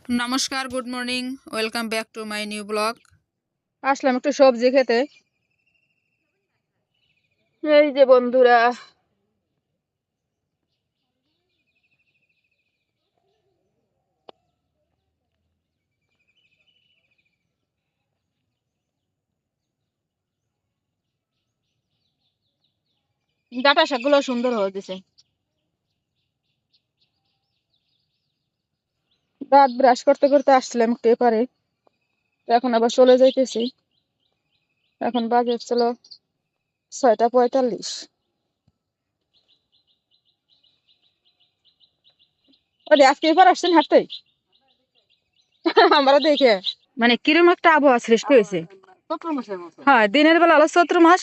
নমস্কার, good morning, welcome back to my new blog. আসলাম একটু সবজি খেতে। এই যে বন্ধুরা, ডাটা শাকগুলো সুন্দর হয়ে দিছে। দাঁত ব্রাশ করতে করতে আসছিলাম একটু এপারে, এখন আবার চলে যাইতেছি। এখন বাজে হচ্ছিল 6:45। আরে আজকে এবার আসছেন হাঁটতে? আমরা দেখে মানে কিরম একটা আবহাওয়া সৃষ্টি হয়েছে। হ্যাঁ, দিনের বেলা হলো চৈত্র মাস,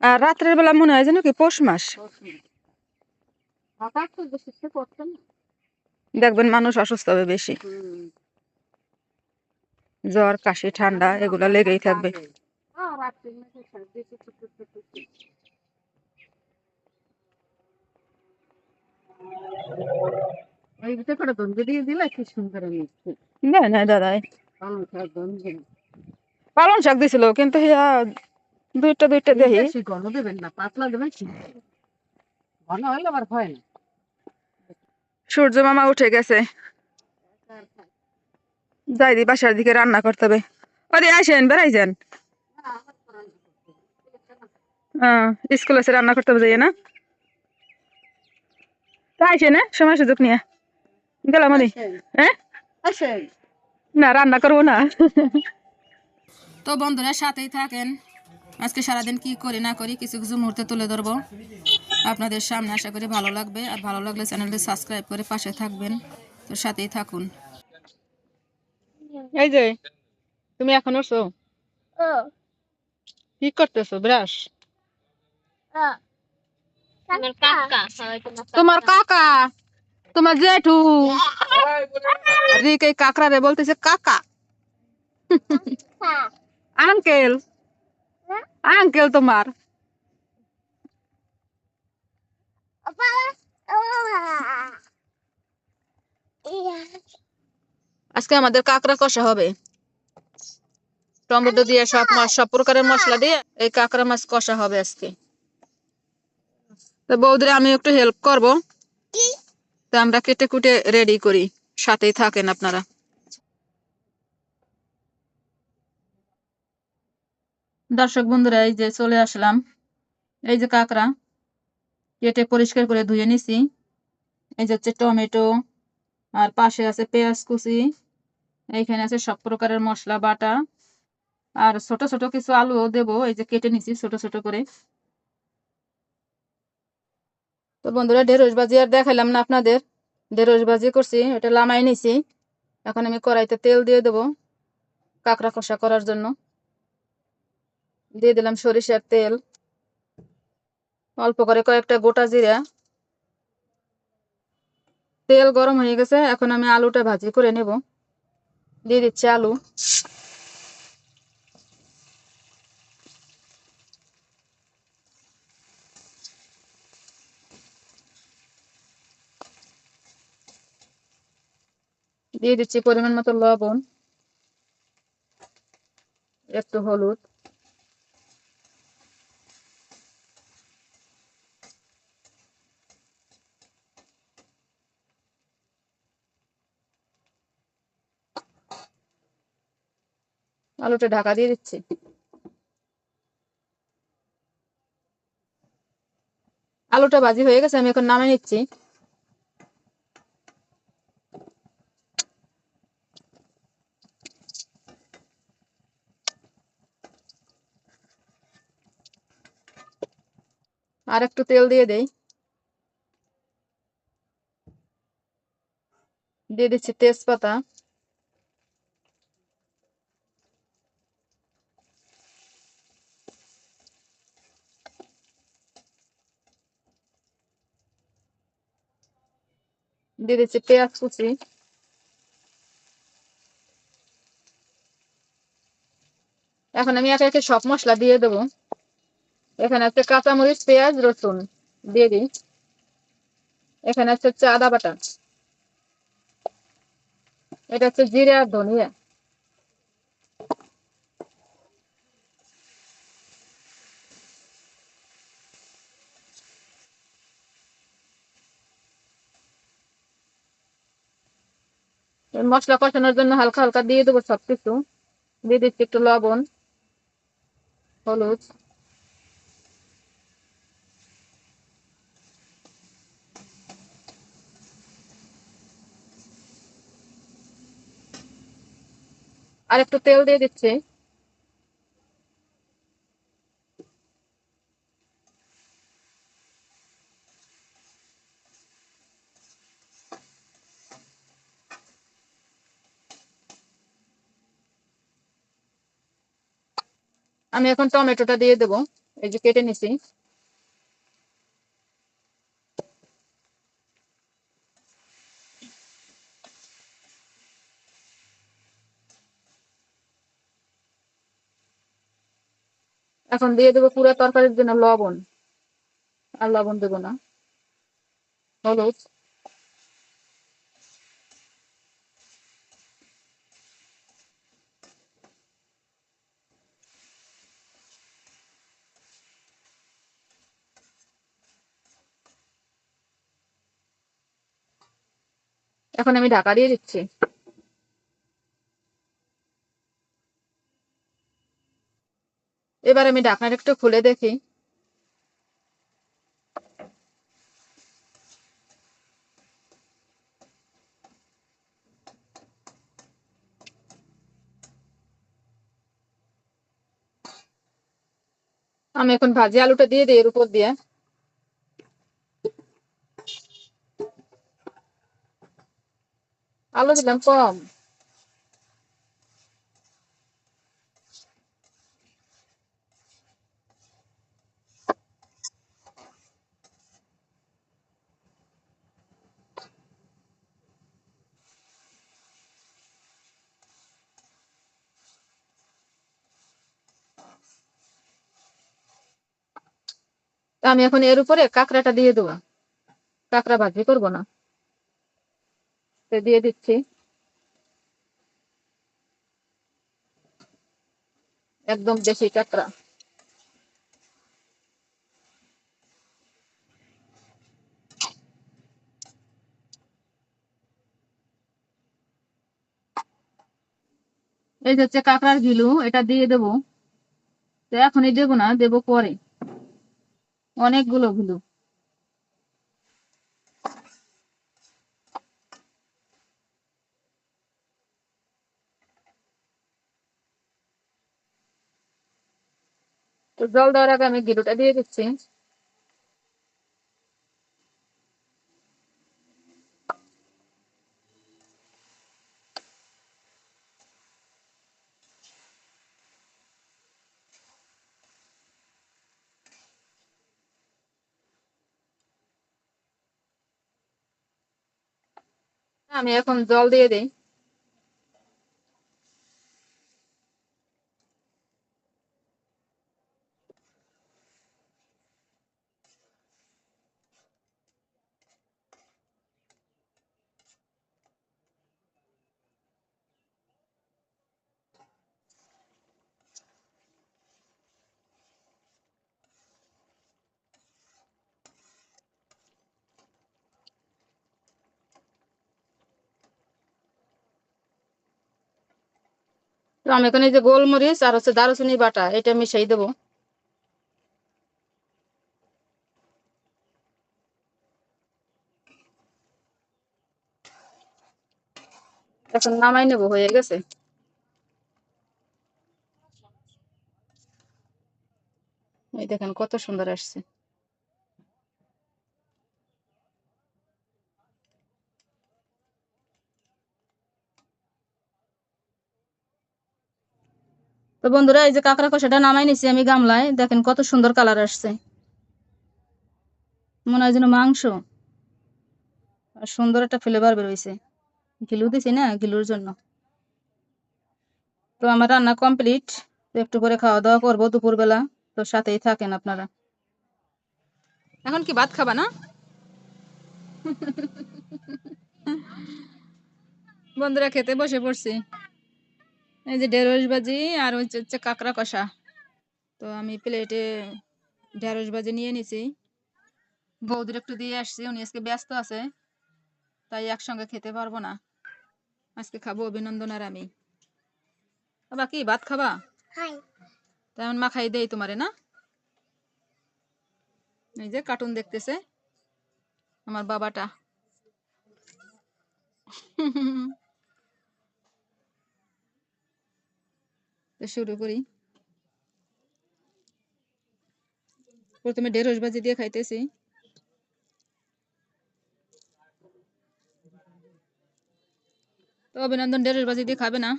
আর রাত্রের বেলা মনে হয় যেন কি পৌষ মাস। দেখবেন মানুষ অসুস্থ হবে বেশি, জ্বর কাশি ঠান্ডা এগুলা লেগেই থাকবে। না দাদা, পালং শাক দিছিল কিন্তু দুইটা দেখি ঘন দেবেন না, পাতলা দেবেন। ঘন হইলে আবার হয় না। সূর্য মামা উঠে গেছে, যাই দি বাসার দিকে রান্না করতে হবে। ওরে আসেন, বেড়াই যান। স্কুল আছে, রান্না করতে হবে, যাই না? তাই আসে না, সময় সুযোগ নিয়ে গেলাম আমি। হ্যাঁ, না রান্না করবো না। তো বন্ধুরা, সাথেই থাকেন। আজকে সারাদিন কি করি না করি কিছু কিছু মুহূর্তে তুলে ধরবো আপনাদের সামনে। আশা করি ভালো লাগবে, আর ভালো লাগলে চ্যানেলটি সাবস্ক্রাইব করে পাশে থাকবেন। তো সাথেই থাকুন। এই যে তুমি এখন উঠছো, কি করতেছো? ব্রাশ? তোমার কাকা, তোমার জেঠু রিক এই কাকড়া রে বলতেছে কাকা। আঙ্কেল, আঙ্কেল তোমার। আজকে আমাদের কাঁকড়া কষা হবে, টমেটো দিয়ে সব প্রকারের মশলা দিয়ে এই কাঁকড়া মাছ কষা হবে আজকে। তো বৌদিরা আমি একটু হেল্প করব, তো আমরা কেটে কুটে রেডি করি, সাথেই থাকেন আপনারা। দর্শক বন্ধুরা, এই যে চলে আসলাম। এই যে কাঁকড়া কেটে পরিষ্কার করে ধুয়ে নিছি। এই যে হচ্ছে টমেটো, আর পাশে আছে পেঁয়াজ কুচি, এইখানে আছে সব প্রকারের মশলা বাটা, আর ছোট ছোট কিছু আলুও দেবো, এই যে কেটে নিছি ছোট ছোট করে। তো বন্ধুরা, ঢেঁড়স ভাজি আর দেখাইলাম না আপনাদের। ঢেঁড়স ভাজি করছি, এটা লামাই নিছি। এখন আমি কড়াইতে তেল দিয়ে দেবো কাঁকড়া কষা করার জন্য। দিয়ে দিলাম সরিষার তেল, অল্প করে কয়েকটা গোটা জিরা। তেল গরম হয়ে গেছে, এখন আমি আলুটা ভাজি করে নেব। দিয়ে দিচ্ছি আলু, দিয়ে দিচ্ছি পরিমাণ মতো লবণ, একটু হলুদ। আলুটা ঢাকা দিয়ে দিচ্ছি। আলুটা ভাজি হয়ে গেছে, আমি এখন নামিয়ে নিচ্ছি। আর একটু তেল দিয়ে দেই, দিয়ে দিচ্ছি তেজপাতা, দিয়ে দিচ্ছি পেঁয়াজ কুচি। এখন আমি একে একে সব মশলা দিয়ে দেবো। এখানে আছে কাঁচামরিচ, পেঁয়াজ, রসুন দিয়ে দিই। এখানে আছে আদা বাটা, এটা হচ্ছে জিরে আর ধনিয়া। এই মশলা কষানোর জন্য হালকা হালকা দিয়ে দেবো সবকিছু। দিয়ে দিচ্ছি একটু লবণ, হলুদ, আর একটু তেল দিয়ে দিচ্ছি। আমি এখন টমেটোটা দিয়ে দেবো, এই যে কেটে নিছি। এখন দিয়ে দেবো পুরো তরকারির জন্য লবণ, আর লবণ দেবো না, হলুদ। এখন আমি ঢাকা দিয়ে দিচ্ছি। এবার আমি ঢাকনাটা একটু খুলে দেখি। আমি এখন ভাজি আলুটা দিয়ে দিই এর উপর দিয়ে। আলু দিলাম কম। আমি এখন এর উপরে কাঁকড়াটা দিয়ে দেবো। কাঁকড়া ভাজি করবো না, তো দিয়ে দিচ্ছি। একদম দেশি কাঁকড়া। এই যে হচ্ছে কাঁকড়ার গিলু, এটা দিয়ে দেবো। তো এখনই দেবো না, দেবো পরে। অনেকগুলো গিলু। তো জল দেওয়ার আগে আমি গিলুটা দিয়ে দিচ্ছি। আমি এখন জল দিয়ে দিই। তো আমি এখন এই যে গোলমরিচ আর হচ্ছে দারুচিনি বাটা এটা মিশাই দেবো। এখন নামাই নেবো, হয়ে গেছে। এই দেখেন কত সুন্দর আসছে। তো বন্ধুরা, এই যে কাঁকড়া কষাটা নামাই নিছি আমি গামলায়, দেখেন কত সুন্দর কালার আসছে। মনে হয় যেন মাংস। আর সুন্দর একটা ফ্লেভার বেরোইছে। গিলু দিছি না, গিলুর জন্য। তো আমার রান্না কমপ্লিট। তো একটু করে খাওয়া দাওয়া করবো দুপুরবেলা। তো সাথেই থাকেন আপনারা। এখন কি ভাত খাবা না? বন্ধুরা খেতে বসে পড়ছি। এই যে ঢেঁড়স ভাজি আর হচ্ছে কাঁকড়া কষা। তো আমি প্লেটে ঢেঁড়স ভাজি নিয়ে নিছি, বৌদির একটু দিয়ে আসছি, উনি আজকে ব্যস্ত আছে তাই একসঙ্গে খেতে পারবো না। আজকে খাবো অভিনন্দন আর আমি। বাবা কি ভাত খাবা? তেমন মাখাই দেই তোমারে না। এই যে কার্টুন দেখতেছে আমার বাবাটা। তো শুরু করি। প্রথমে ঢেঁড়স ভাজি দিয়ে খাইতেছি। তো অভিনন্দন ঢেঁড়স ভাজি দিয়ে খাবে না,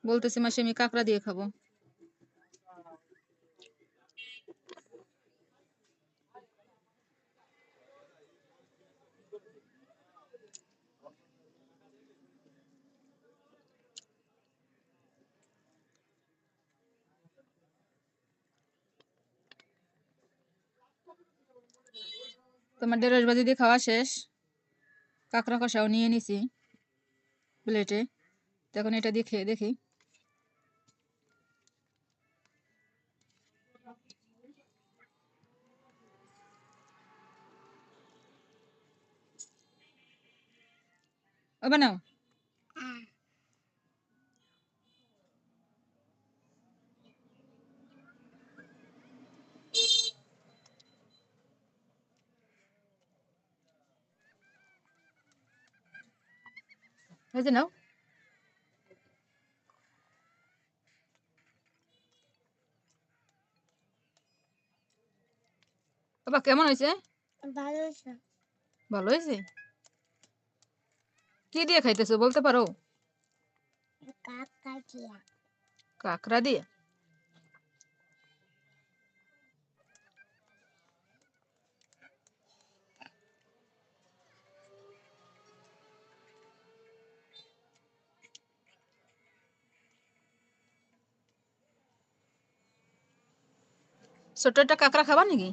বলতেছে মাসি আমি কাঁকড়া দিয়ে খাবো। তোমার ঢেঁড়স ভাজি দিয়ে খাওয়া শেষ, কাঁকড়া কষাও নিয়ে নিছি প্লেটে। তখন এটা দিয়ে খেয়ে দেখি। ও বানাও। ভেজে নাও। বাবা কেমন হয়েছে? ভালো হয়েছে। কি দিয়ে খাইতেছো বলতে পারো? কাঁকড়া দিয়ে। ছোট একটা কাঁকড়া খাবা নাকি?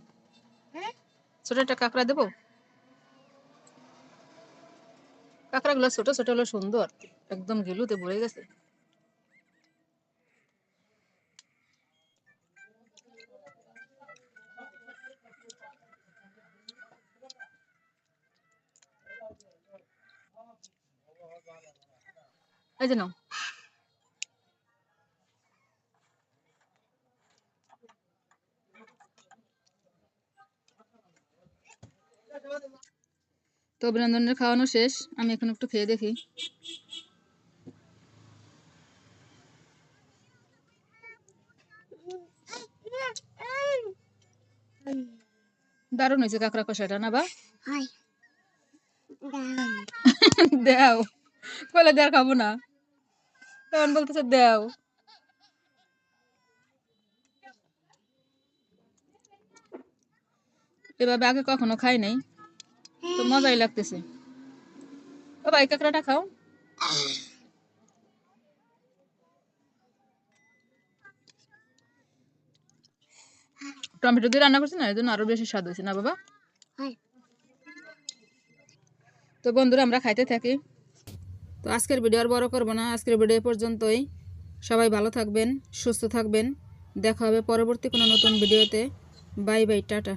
ছোট একটা কাঁকড়া দেবো? কাঁকড়া গুলো ছোট ছোট হলো সুন্দর, একদম গিলুতে ভরে গেছে। এই যে নাও। তো অভিনন্দনের খাওয়ানো শেষ, আমি এখন একটু খেয়ে দেখি। দারুণ হয়েছে কাঁকড়া কষাটা না বা? দেও বলে দেওয়ার খাবো না, তখন বলতেছে দেও। এভাবে আগে কখনো খাই নাই, তো মজাই লাগতেছে। ও ভাই কাঁকড়াটা খাও। টমেটো দিয়ে রান্না করছে না, এই জন্য আরো বেশি স্বাদ হয়েছে না বাবা? তো বন্ধুরা আমরা খাইতে থাকি। তো আজকের ভিডিও আর বড় করবো না, আজকের ভিডিও পর্যন্তই। সবাই ভালো থাকবেন, সুস্থ থাকবেন। দেখা হবে পরবর্তী কোনো নতুন ভিডিওতে। Bye bye, tata.